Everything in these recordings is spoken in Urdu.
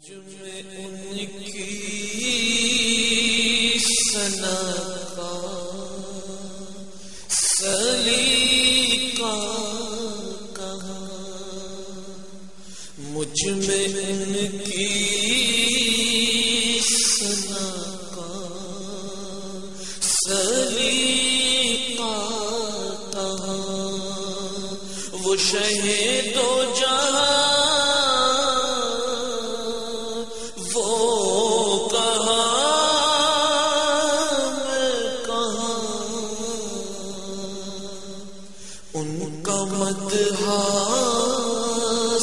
مجھ میں ان کی ثنا کا سلیقہ کہاں، مجھ میں ان کی ثنا کا سلیقہ کہاں، وہ شہید و جہاں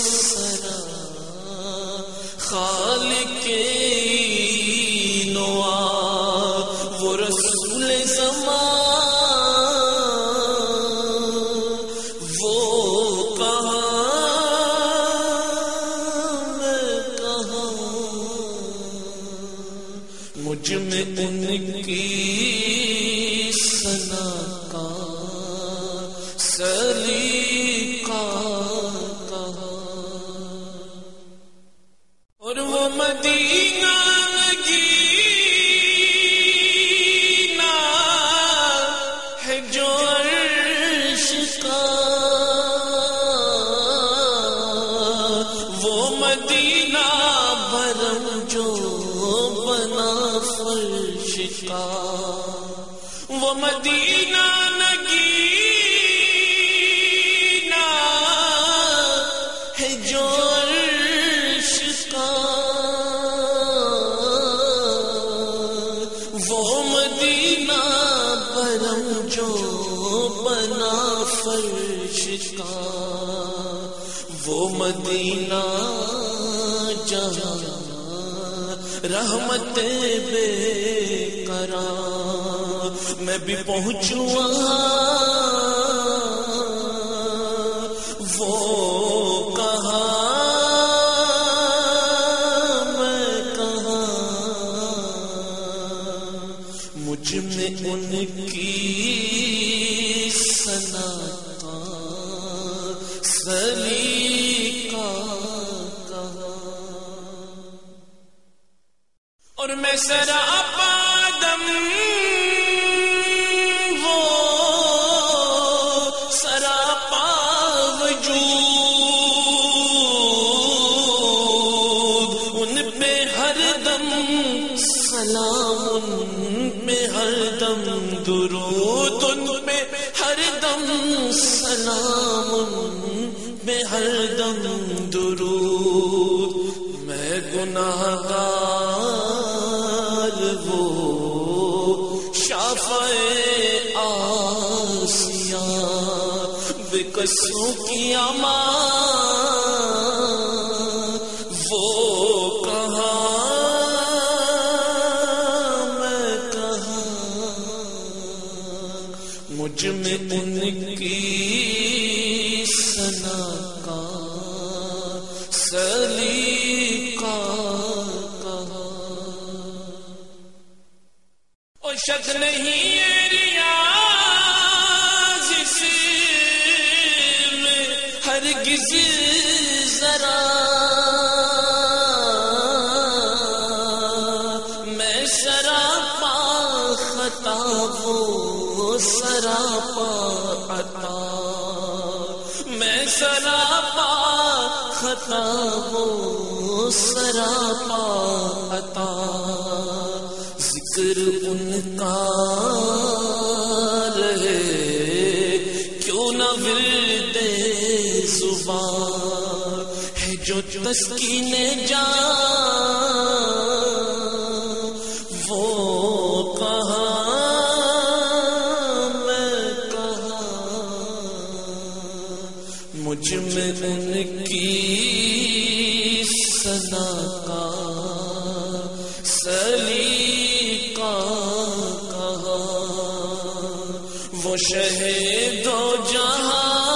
سرا خالق نوا وہ رسول زمان، وہ کہاں میں کہاں، مجھ میں ان کی ثنا کا سلیقہ کہاں، اور وہ مدینہ نگینا ہے جو عرش کا، وہ مدینہ بھرم جو بنا فرش کا، وہ مدینہ جو عرش کا، وہ مدینہ بھرم جو بنا فرش کا، وہ مدینہ جہاں رحمت بے قرار، میں بھی پہنچوں وہاں، وہ مجھ میں ان کی ثنا کا سلیقہ کہاں، اور میں سراپا دم وہ سراپا وجود، ان پہ ہر دم سلام، میں ہر دم درود، ان میں ہر دم سلام، میں ہر دم درود، میں گناہگار وہ شافع آسیہ بے قصوں کی امان، وہ مجھ میں ان کی ثنا کا سلیقہ کہاں، اور شک نہیں ہے ریاض اس میں ہرگز ذرا، میں سراپا خطا وہ سراپا عطا، میں سراپا خطا وہ سراپا عطا، ذکر ان کا رہے کیوں نہ ورد زبان، ہے جو تسکین جان، وہ کہاں مجھ میں ان کی ثنا کا سلیقہ کہاں، وہ شہید و جہاں